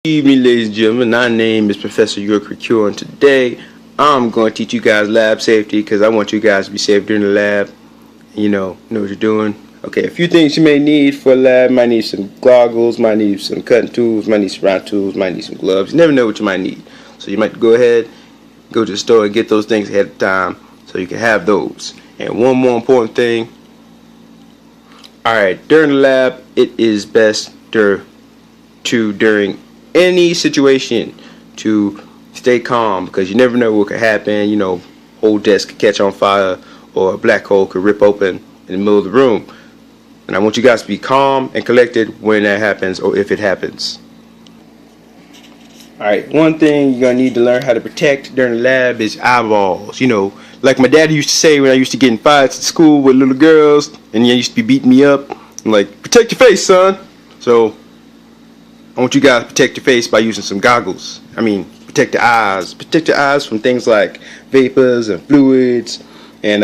Good evening, ladies and gentlemen. My name is Professor York Cure, and today I'm going to teach you guys lab safety because I want you guys to be safe during the lab. Know what you're doing. Okay, a few things you may need for a lab. Might need some goggles, might need some cutting tools, might need some round tools, might need some gloves. You never know what you might need. So you might go ahead, go to the store and get those things ahead of time so you can have those. And one more important thing. Alright, during the lab, it is best during any situation to stay calm because you never know what could happen. Whole desk could catch on fire or a black hole could rip open in the middle of the room. And I want you guys to be calm and collected when that happens or if it happens. Alright, one thing you're going to need to learn how to protect during the lab is eyeballs. Like my daddy used to say when I used to get in fights at school with little girls and he used to be beating me up. I'm like, protect your face, son. So I want you guys to protect your face by using some goggles. Protect the eyes. Protect your eyes from things like vapors and fluids and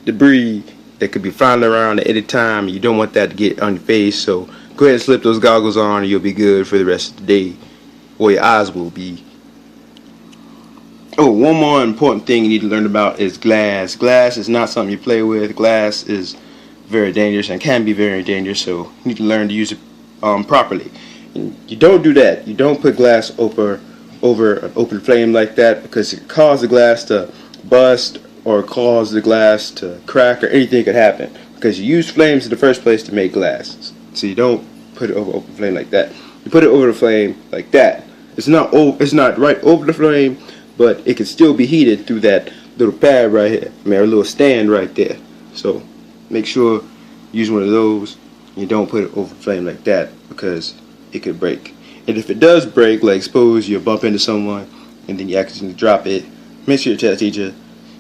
debris that could be flying around at any time. You don't want that to get on your face, so go ahead and slip those goggles on and you'll be good for the rest of the day, or your eyes will be. Oh, one more important thing you need to learn about is glass. Glass is not something you play with. Glass is very dangerous and can be very dangerous, so you need to learn to use it properly. You don't do that. You don't put glass over an open flame like that because it causes the glass to bust or cause the glass to crack or anything could happen because you use flames in the first place to make glass. So you don't put it over open flame like that. You put it over the flame like that. It's not right over the flame, but it can still be heated through that little pad right here. A little stand right there. So make sure you use one of those. You don't put it over the flame like that because it could break. And if it does break, like suppose you bump into someone and then you accidentally drop it, make sure you tell the teacher,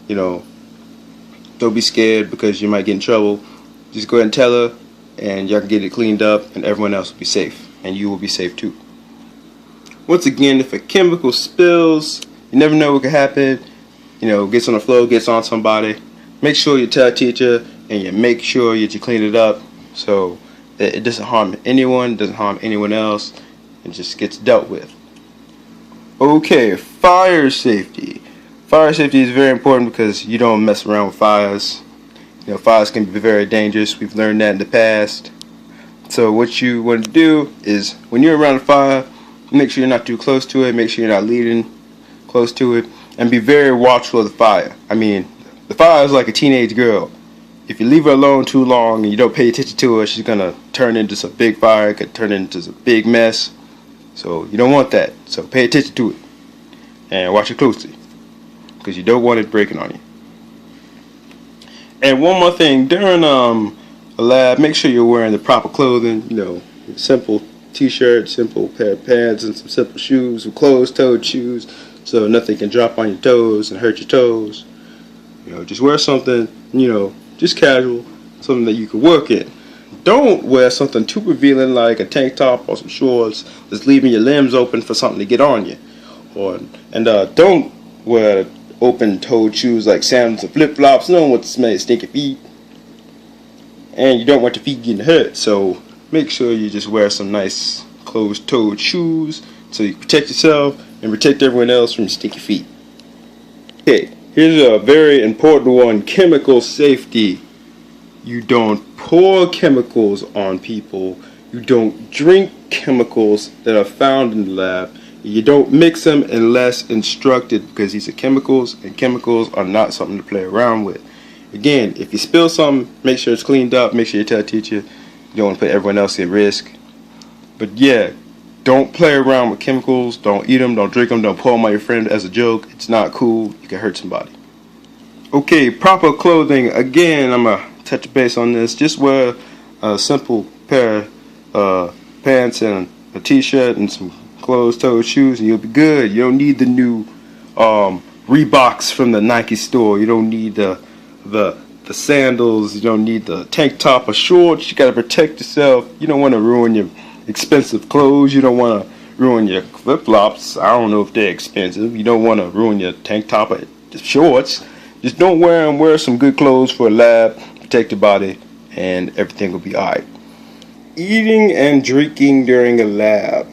don't be scared because you might get in trouble. Just go ahead and tell her and y'all can get it cleaned up and everyone else will be safe and you will be safe too. Once again, if a chemical spills, you never know what could happen. Gets on the floor, gets on somebody. Make sure you tell the teacher and you make sure that you clean it up so that it doesn't harm anyone, doesn't harm anyone else, and just gets dealt with. Okay, fire safety. Fire safety is very important because you don't mess around with fires. Fires can be very dangerous. We've learned that in the past. So what you want to do is when you're around a fire, make sure you're not too close to it, make sure you're not leading close to it, and be very watchful of the fire. The fire is like a teenage girl. If you leave her alone too long and you don't pay attention to her, she's going to turn into some big fire. It could turn into some big mess. So you don't want that. So pay attention to it. And watch it closely. Because you don't want it breaking on you. And one more thing. During a lab, make sure you're wearing the proper clothing. Simple t-shirt, simple pair of pants, and some simple shoes. Closed-toed shoes. So nothing can drop on your toes and hurt your toes. Just wear something, just casual, something that you can work in. Don't wear something too revealing like a tank top or some shorts that's leaving your limbs open for something to get on you. Don't wear open-toed shoes like sandals and flip-flops. No one wants to smell your stinky feet. And you don't want your feet getting hurt, so make sure you just wear some nice closed-toed shoes so you protect yourself and protect everyone else from your stinky feet. Okay. Here's a very important one, chemical safety. You don't pour chemicals on people. You don't drink chemicals that are found in the lab. You don't mix them unless instructed because these are chemicals and chemicals are not something to play around with. Again, if you spill something, make sure it's cleaned up. Make sure you tell the teacher. You don't want to put everyone else at risk. But yeah, don't play around with chemicals. Don't eat them. Don't drink them. Don't pour them on your friend as a joke. It's not cool. You can hurt somebody. Okay, proper clothing. Again, I'm going to touch base on this. Just wear a simple pair of pants and a t-shirt and some closed-toed shoes and you'll be good. You don't need the new Reeboks from the Nike store. You don't need the sandals. You don't need the tank top or shorts. You got to protect yourself. You don't want to ruin your expensive clothes. You don't want to ruin your flip-flops. I don't know if they're expensive. You don't want to ruin your tank top or shorts. Just don't wear them. Wear some good clothes for a lab. Protect your body and everything will be alright. Eating and drinking during a lab.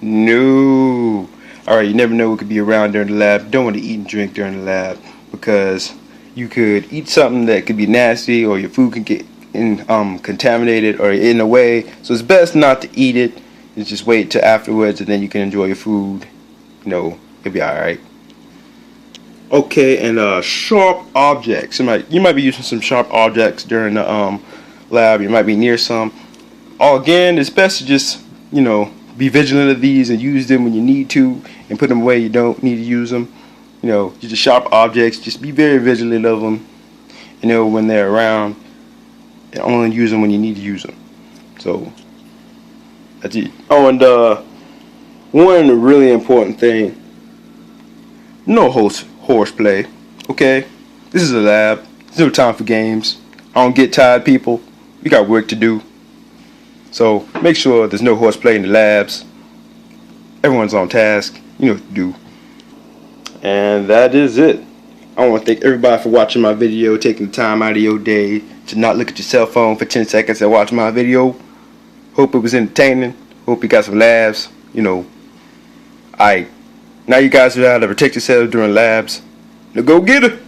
No. Alright, you never know what could be around during the lab. Don't want to eat and drink during the lab because you could eat something that could be nasty, or your food can get contaminated or in a way. So it's best not to eat it. And just wait till afterwards, and then you can enjoy your food. You know, it'll be alright. Okay, and sharp objects. You might be using some sharp objects during the lab. You might be near some. Again, it's best to just, be vigilant of these and use them when you need to, and put them away you don't need to use them. Just sharp objects. Just be very vigilant of them. When they're around, and only use them when you need to use them. So that's it. Oh, and one really important thing: no horseplay. Okay, this is a lab. There's no time for games. I don't get tired, people. We got work to do. So make sure there's no horseplay in the labs. Everyone's on task. You know what to do. And that is it. I want to thank everybody for watching my video, taking the time out of your day to not look at your cell phone for 10 seconds and watch my video. Hope it was entertaining. Hope you got some laughs. Alright. Now you guys know how to protect yourselves during labs. Now go get her.